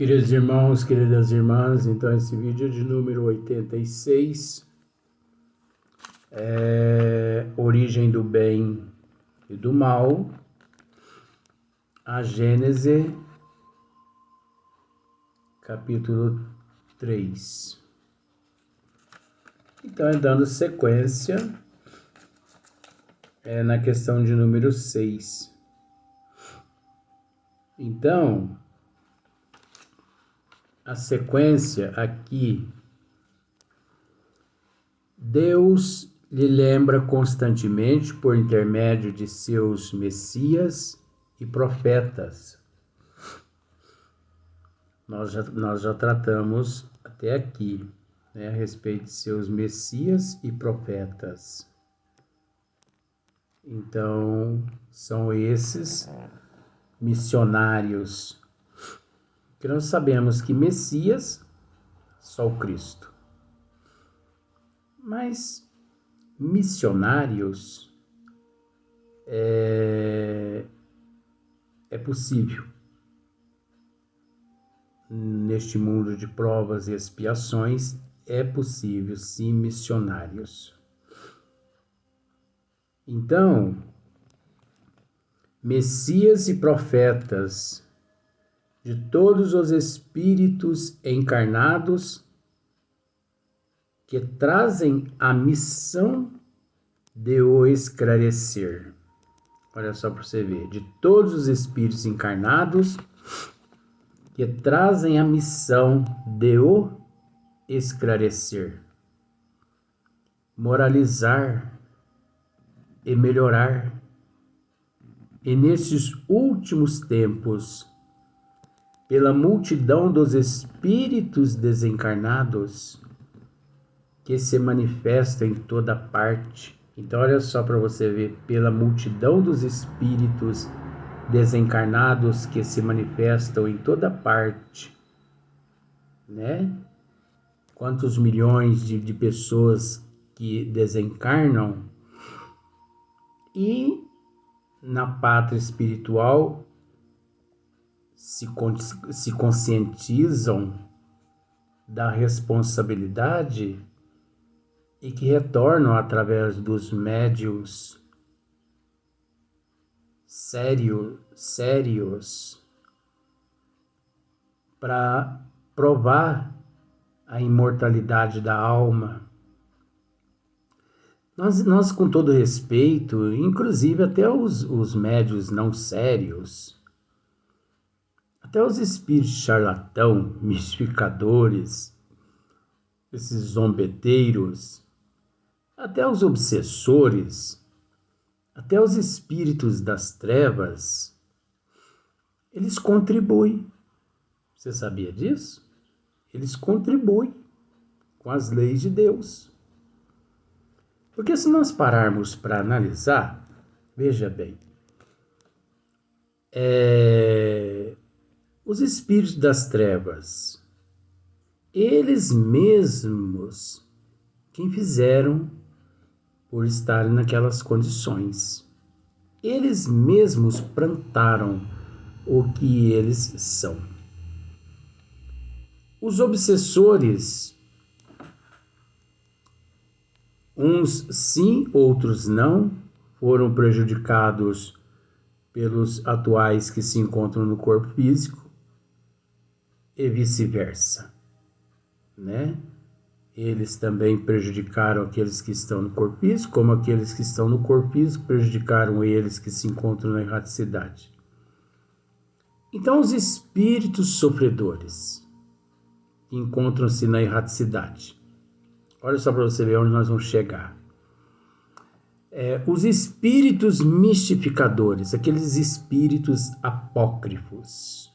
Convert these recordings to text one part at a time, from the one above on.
Queridos irmãos, queridas irmãs, então esse vídeo é de número 86, Origem do Bem e do Mal, a Gênese, capítulo 3. Então, dando sequência, na questão de número 6. Então, a sequência aqui, Deus lhe lembra constantemente por intermédio de seus messias e profetas. Nós já tratamos até aqui, a respeito de seus messias e profetas. Então, são esses missionários, que nós sabemos que Messias, só o Cristo. Mas missionários é possível. Neste mundo de provas e expiações, é possível sim missionários. Então, Messias e profetas de todos os espíritos encarnados que trazem a missão de o esclarecer. Olha só para você ver, de todos os espíritos encarnados que trazem a missão de o esclarecer, moralizar e melhorar. E nesses últimos tempos, pela multidão dos espíritos desencarnados que se manifestam em toda parte. Então, olha só para você ver, pela multidão dos espíritos desencarnados que se manifestam em toda parte, Quantos milhões de pessoas que desencarnam e na pátria espiritual se conscientizam da responsabilidade e que retornam através dos médiuns sérios para provar a imortalidade da alma. Nós com todo respeito, inclusive até os médiuns não sérios, até os espíritos charlatão, mistificadores, esses zombeteiros, até os obsessores, até os espíritos das trevas, eles contribuem. Você sabia disso? Eles contribuem com as leis de Deus. Porque se nós pararmos para analisar, veja bem, os espíritos das trevas, eles mesmos quem fizeram por estarem naquelas condições. Eles mesmos plantaram o que eles são. Os obsessores, uns sim, outros não, foram prejudicados pelos atuais que se encontram no corpo físico e vice-versa, Eles também prejudicaram aqueles que estão no corpo físico, como aqueles que estão no corpo físico prejudicaram eles que se encontram na erraticidade. Então, os espíritos sofredores que encontram-se na erraticidade, olha só para você ver onde nós vamos chegar. Os espíritos mistificadores, aqueles espíritos apócrifos,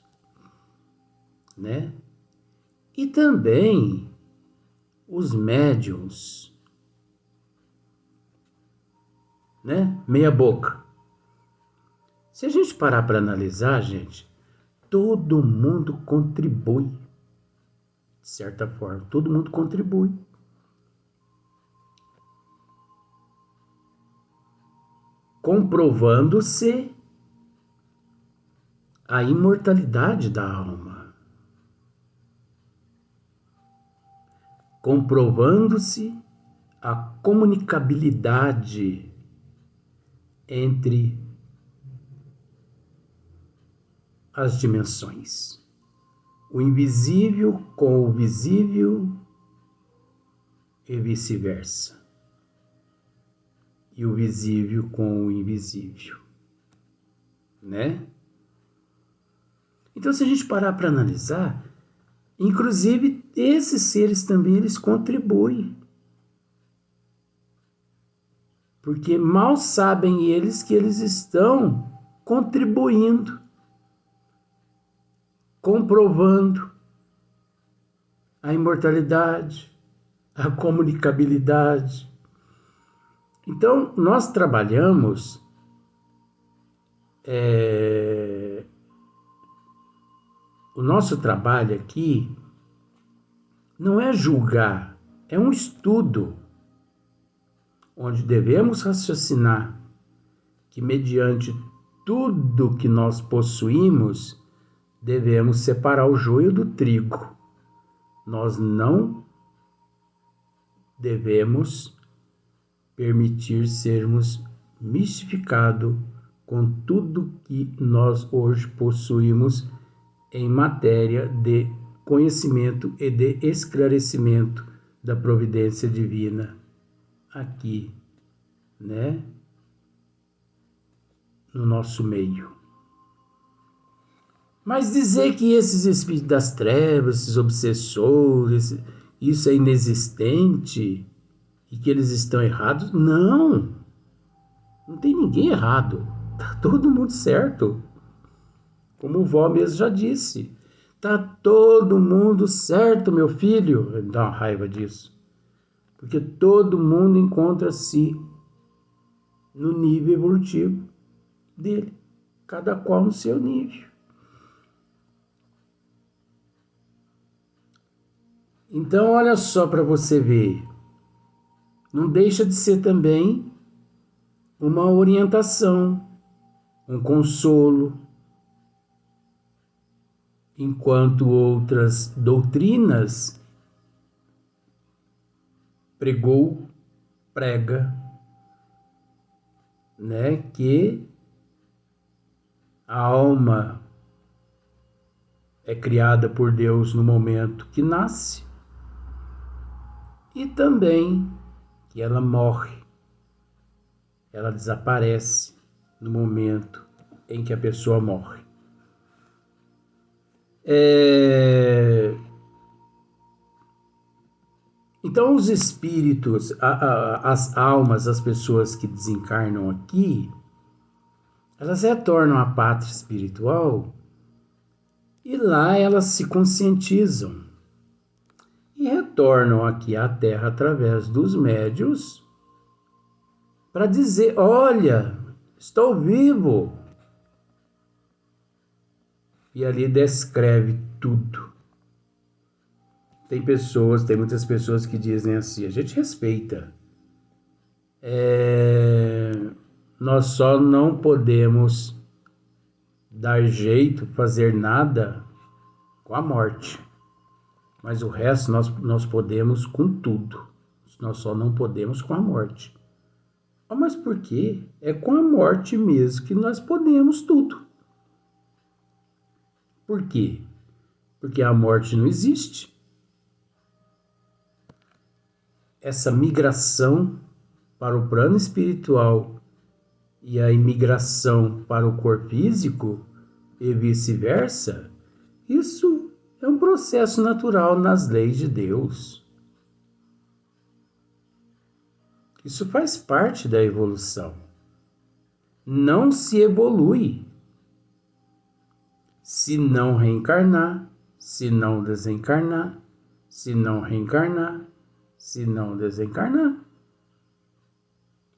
E também os médiuns, meia boca. Se a gente parar para analisar, gente, todo mundo contribui, de certa forma, todo mundo contribui. Comprovando-se a imortalidade da alma. comprovando-se a comunicabilidade entre as dimensões. O invisível com o visível e vice-versa. E o visível com o invisível, né? Então, se a gente parar para analisar, inclusive esses seres também eles contribuem. Porque mal sabem eles que eles estão contribuindo, comprovando a imortalidade, a comunicabilidade. Então, nós trabalhamos o nosso trabalho aqui não é julgar, é um estudo onde devemos raciocinar que mediante tudo que nós possuímos, devemos separar o joio do trigo. Nós não devemos permitir sermos mistificados com tudo que nós hoje possuímos em matéria de conhecimento e de esclarecimento da providência divina aqui, né? No nosso meio. Mas dizer que esses espíritos das trevas, esses obsessores, isso é inexistente e que eles estão errados, não tem ninguém errado, tá todo mundo certo. Como o vó mesmo já disse, tá todo mundo certo, meu filho. Me dá uma raiva disso. Porque todo mundo encontra-se no nível evolutivo dele. Cada qual no seu nível. Então, olha só para você ver. Não deixa de ser também uma orientação, um consolo, enquanto outras doutrinas prega, né, que a alma é criada por Deus no momento que nasce e também que ela morre, ela desaparece no momento em que a pessoa morre. Então os espíritos, as almas, as pessoas que desencarnam aqui, elas retornam à pátria espiritual e lá elas se conscientizam e retornam aqui à Terra através dos médiuns para dizer, olha, estou vivo. E ali descreve tudo. Tem muitas pessoas que dizem assim, a gente respeita. Nós só não podemos dar jeito, fazer nada com a morte. Mas o resto nós podemos com tudo. Nós só não podemos com a morte. Mas por quê? É com a morte mesmo que nós podemos tudo. Por quê? Porque a morte não existe. Essa migração para o plano espiritual e a imigração para o corpo físico e vice-versa, isso é um processo natural nas leis de Deus. Isso faz parte da evolução. Não se evolui se não reencarnar, se não desencarnar, se não reencarnar, se não desencarnar.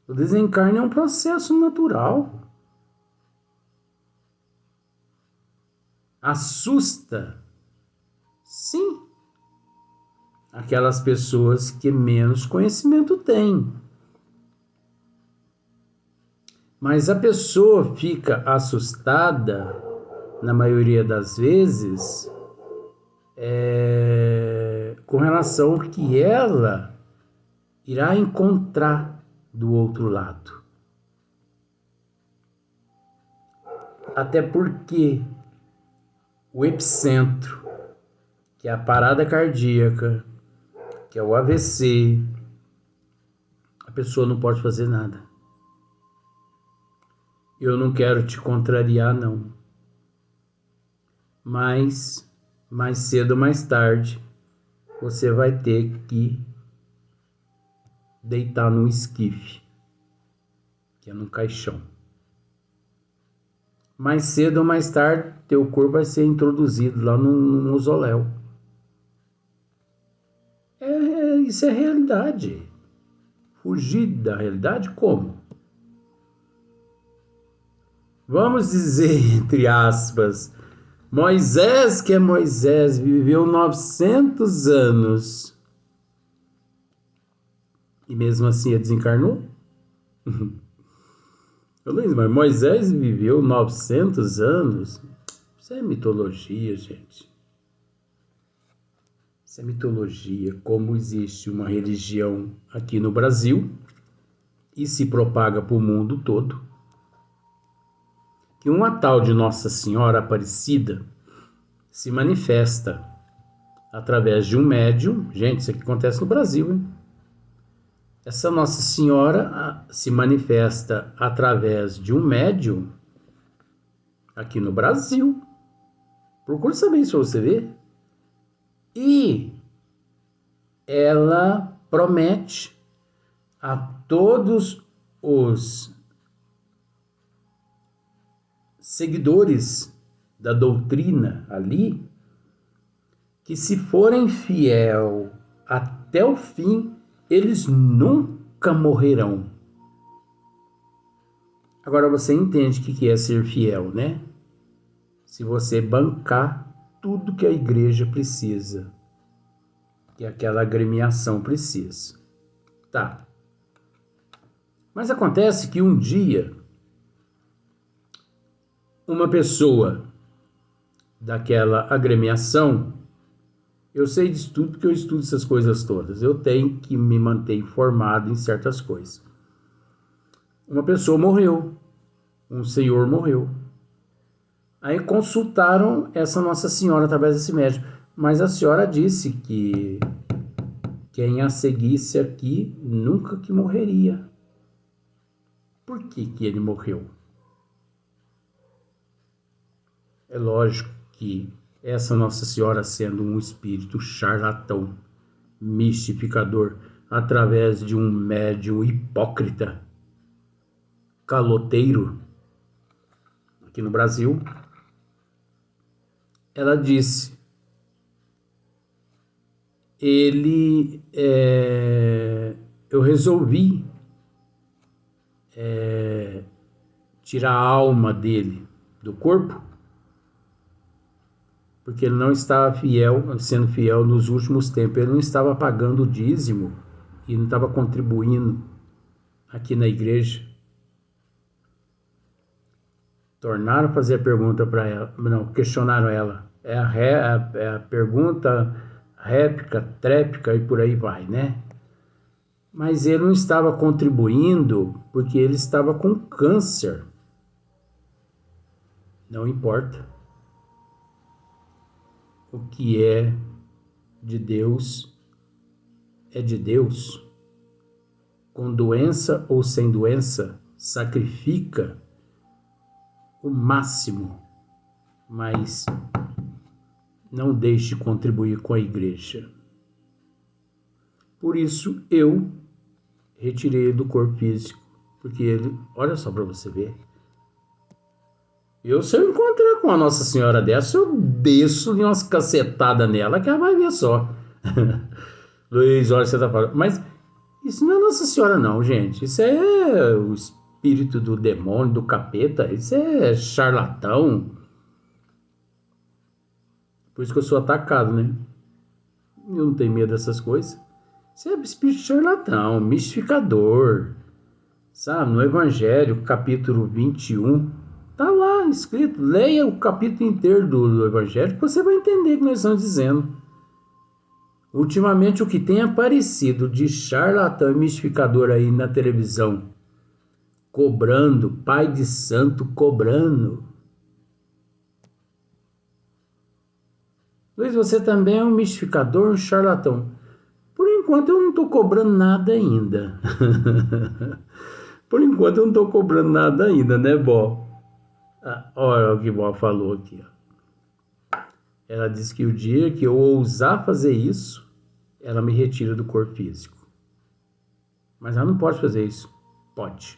O desencarne é um processo natural. Assusta, sim, aquelas pessoas que menos conhecimento têm. Mas a pessoa fica assustada, na maioria das vezes, com relação ao que ela irá encontrar do outro lado. Até porque o epicentro, que é a parada cardíaca, que é o AVC, a pessoa não pode fazer nada. Eu não quero te contrariar, não. Mas, mais cedo ou mais tarde, você vai ter que deitar num esquife, que é num caixão. Mais cedo ou mais tarde, teu corpo vai ser introduzido lá no mausoléu. Isso é realidade. Fugir da realidade como? Vamos dizer, entre aspas, Moisés, que é Moisés, viveu 900 anos e mesmo assim ele desencarnou? Luiz, mas Moisés viveu 900 anos? Isso é mitologia, gente. Isso é mitologia. Como existe uma religião aqui no Brasil e se propaga para o mundo todo, que uma tal de Nossa Senhora Aparecida se manifesta através de um médium. Gente, isso aqui acontece no Brasil, hein? Essa Nossa Senhora se manifesta através de um médium aqui no Brasil. Procure saber isso para você ver. E ela promete a todos os seguidores da doutrina ali que, se forem fiel até o fim, eles nunca morrerão. Agora você entende o que é ser fiel, né? Se você bancar tudo que a igreja precisa, que aquela agremiação precisa. Tá. Mas acontece que um dia, uma pessoa daquela agremiação, eu sei disso tudo porque eu estudo essas coisas todas. Eu tenho que me manter informado em certas coisas. Uma pessoa morreu. Um senhor morreu. Aí consultaram essa Nossa Senhora através desse médico. Mas a senhora disse que quem a seguisse aqui nunca que morreria. Por que ele morreu? É lógico que essa Nossa Senhora, sendo um espírito charlatão, mistificador, através de um médium hipócrita, caloteiro, aqui no Brasil, ela disse, eu resolvi tirar a alma dele do corpo, porque ele não estava sendo fiel nos últimos tempos, ele não estava pagando o dízimo e não estava contribuindo aqui na igreja. Tornaram a fazer a pergunta para ela, não, questionaram ela. É a pergunta réplica, tréplica e por aí vai, né? Mas ele não estava contribuindo porque ele estava com câncer. Não importa. O que é de Deus é de Deus. Com doença ou sem doença, sacrifica o máximo, mas não deixe de contribuir com a igreja. Por isso eu retirei do corpo físico, porque ele, olha só para você ver, se eu encontrar com a Nossa Senhora dessa, eu desço de umas cacetadas nela que ela vai ver só. Luiz, olha, você tá falando, mas isso não é Nossa Senhora não, gente, isso é o espírito do demônio, do capeta, isso é charlatão. Por isso que eu sou atacado, né? Eu não tenho medo dessas coisas. Isso é espírito charlatão, mistificador. Sabe, no Evangelho, capítulo 21, tá lá escrito. Leia o capítulo inteiro do Evangelho que você vai entender o que nós estamos dizendo. Ultimamente, o que tem aparecido de charlatão e mistificador aí na televisão, cobrando, pai de santo cobrando. Luiz, você também é um mistificador, um charlatão. Por enquanto eu não estou cobrando nada ainda. Por enquanto eu não estou cobrando nada ainda, né, Bó? Olha o que Bó falou aqui. Ó. Ela disse que o dia que eu ousar fazer isso, ela me retira do corpo físico. Mas ela não pode fazer isso. Pode.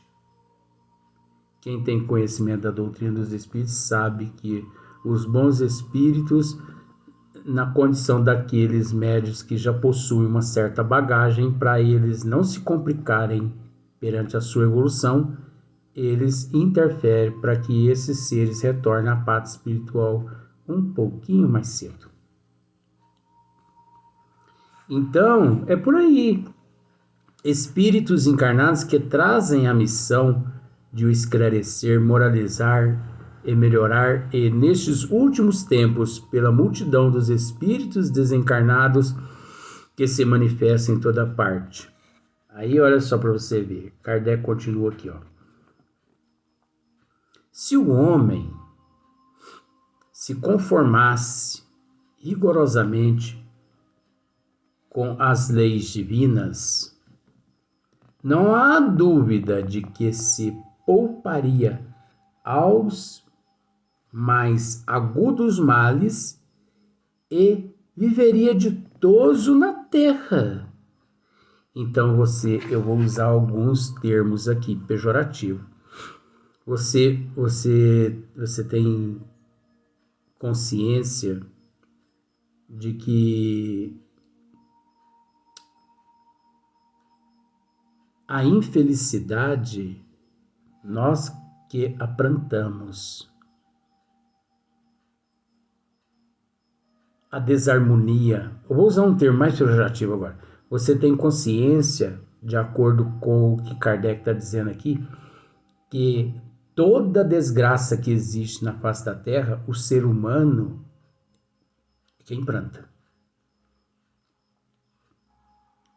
Quem tem conhecimento da doutrina dos espíritos sabe que os bons espíritos, na condição daqueles médios que já possuem uma certa bagagem, para eles não se complicarem perante a sua evolução, eles interferem para que esses seres retornem à pátria espiritual um pouquinho mais cedo. Então, é por aí. Espíritos encarnados que trazem a missão de o esclarecer, moralizar e melhorar, e nestes últimos tempos, pela multidão dos espíritos desencarnados que se manifestam em toda parte. Aí, olha só para você ver, Kardec continua aqui, ó. Se o homem se conformasse rigorosamente com as leis divinas, não há dúvida de que se pouparia aos mais agudos males e viveria ditoso na terra. Então eu vou usar alguns termos aqui pejorativos. Você tem consciência de que a infelicidade nós que aprontamos, a desarmonia, eu vou usar um termo mais pejorativo agora, você tem consciência, de acordo com o que Kardec está dizendo aqui, que toda desgraça que existe na face da Terra, o ser humano é quem planta.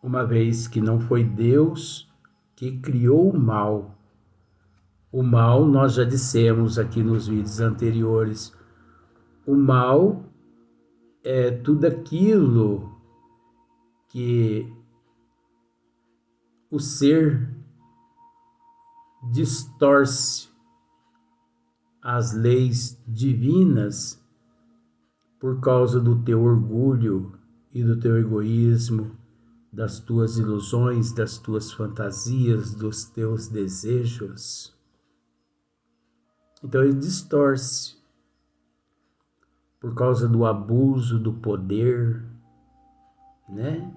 Uma vez que não foi Deus que criou o mal. O mal, nós já dissemos aqui nos vídeos anteriores, o mal é tudo aquilo que o ser distorce as leis divinas por causa do teu orgulho e do teu egoísmo, das tuas ilusões, das tuas fantasias, dos teus desejos. Então ele distorce por causa do abuso do poder, né?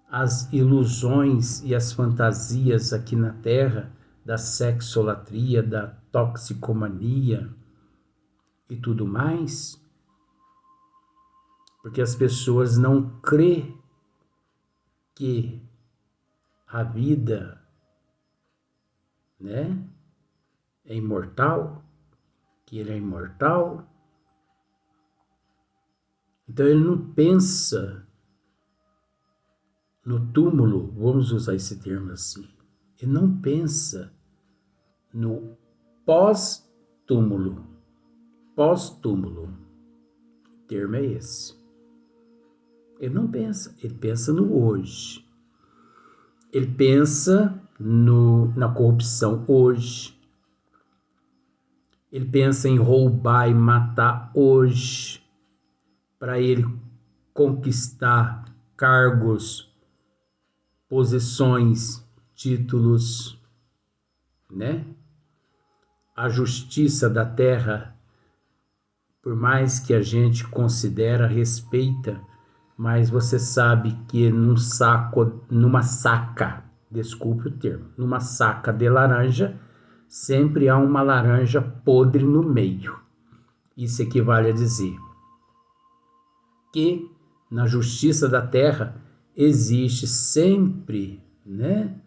As ilusões e as fantasias aqui na Terra da sexolatria, da toxicomania e tudo mais, porque as pessoas não crêem que a vida, né, é imortal, que ele é imortal. Então ele não pensa no túmulo, vamos usar esse termo assim. Ele não pensa no pós-túmulo. Pós-túmulo. O termo é esse. Ele não pensa, ele pensa no hoje. Ele pensa na corrupção hoje. Ele pensa em roubar e matar hoje, para ele conquistar cargos, posições, títulos, né? A justiça da terra, por mais que a gente considera, respeita, mas você sabe que numa saca, desculpe o termo, numa saca de laranja, sempre há uma laranja podre no meio. Isso equivale a dizer que na justiça da terra existe sempre, né,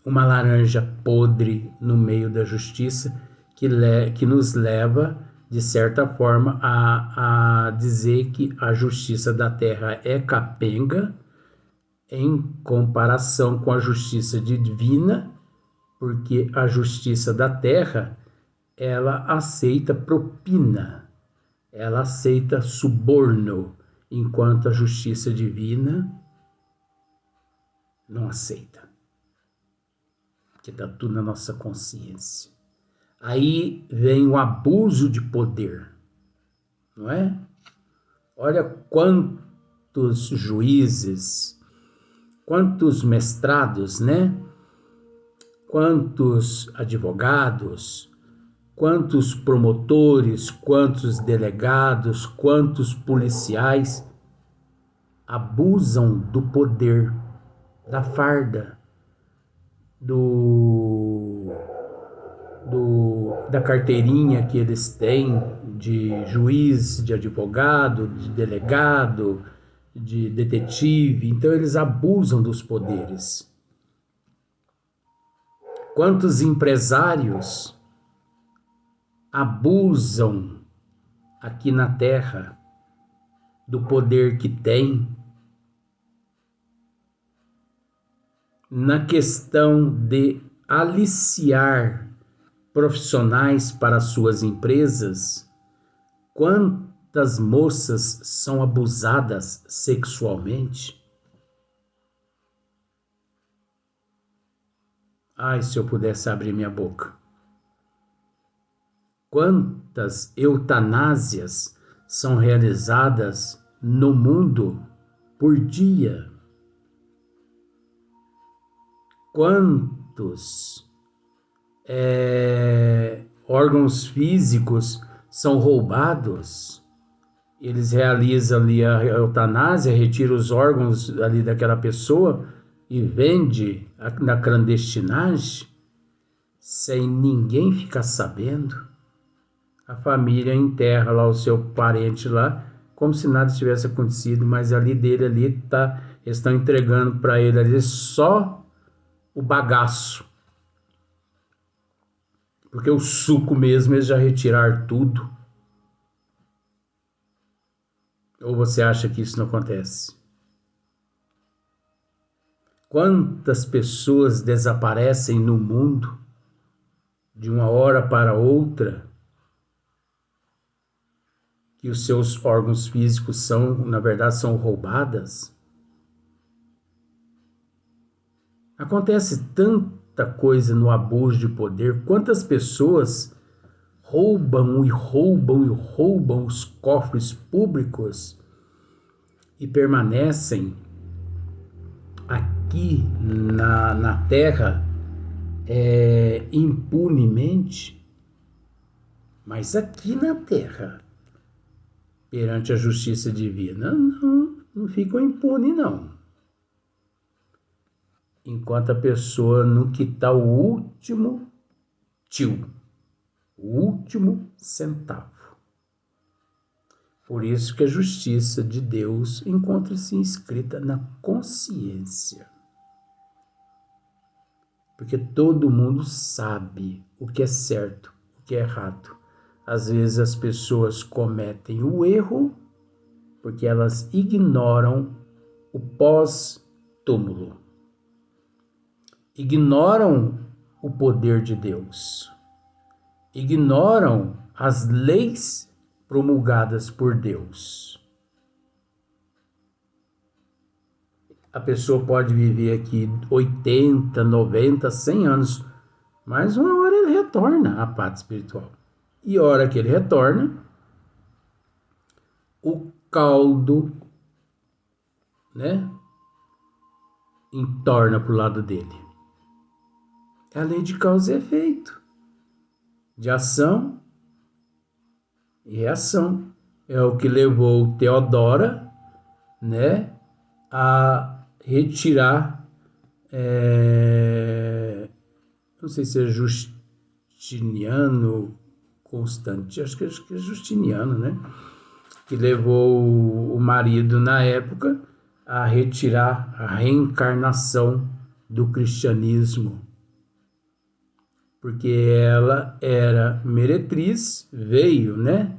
uma laranja podre no meio da justiça que nos leva de certa forma, a dizer que a justiça da terra é capenga em comparação com a justiça divina, porque a justiça da terra, ela aceita propina, ela aceita suborno, enquanto a justiça divina não aceita, porque está tudo na nossa consciência. Aí vem o abuso de poder, não é? Olha quantos juízes, quantos mestrados, né? Quantos advogados, quantos promotores, quantos delegados, quantos policiais abusam do poder, da farda, da carteirinha que eles têm de juiz, de advogado, de delegado, de detetive. Então eles abusam dos poderes. Quantos empresários abusam aqui na terra do poder que têm na questão de aliciar profissionais para suas empresas? Quantas moças são abusadas sexualmente? Ai, se eu pudesse abrir minha boca. Quantas eutanásias são realizadas no mundo por dia? Quantos órgãos físicos são roubados? Eles realizam ali a eutanásia, retiram os órgãos ali daquela pessoa e vende na clandestinagem, sem ninguém ficar sabendo. A família enterra lá o seu parente lá, como se nada tivesse acontecido, mas ali dele ali eles estão entregando para ele ali só o bagaço. Porque o suco mesmo eles já retiraram tudo. Ou você acha que isso não acontece? Quantas pessoas desaparecem no mundo de uma hora para outra, que os seus órgãos físicos na verdade, são roubadas? Acontece tanta coisa no abuso de poder. Quantas pessoas roubam e roubam e roubam os cofres públicos e permanecem aqui na terra impunemente, mas aqui na terra, perante a justiça divina, não ficam impunes, não. Enquanto a pessoa não quitar o último tio, o último centavo. Por isso que a justiça de Deus encontra-se inscrita na consciência. Porque todo mundo sabe o que é certo, o que é errado. Às vezes as pessoas cometem o erro porque elas ignoram o pós-túmulo. Ignoram o poder de Deus. Ignoram as leis promulgadas por Deus. A pessoa pode viver aqui 80, 90, 100 anos, mas uma hora ele retorna à pátria espiritual. E a hora que ele retorna, o caldo, né, entorna para o lado dele. É a lei de causa e efeito, de ação e reação. É o que levou Teodora, né, a retirar, não sei se é Justiniano, Constantino, acho que é Justiniano, né, que levou o marido na época a retirar a reencarnação do cristianismo. porque ela era meretriz, veio, né?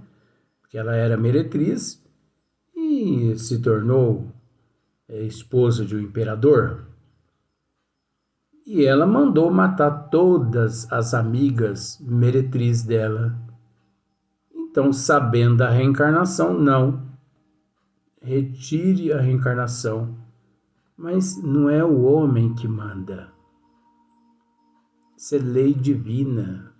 Porque ela era meretriz e se tornou esposa de um imperador. E ela mandou matar todas as amigas meretriz dela. Então, sabendo da reencarnação, não. Retire a reencarnação. Mas não é o homem que manda. Isso é lei divina.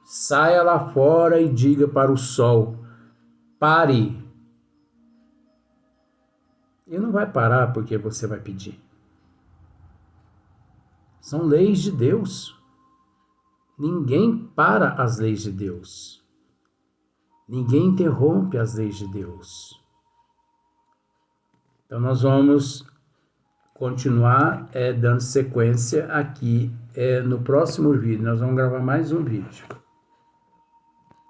Saia lá fora e diga para o sol: pare. Ele não vai parar porque você vai pedir. São leis de Deus. Ninguém para as leis de Deus. Ninguém interrompe as leis de Deus. Então nós vamos continuar dando sequência aqui no próximo vídeo. Nós vamos gravar mais um vídeo.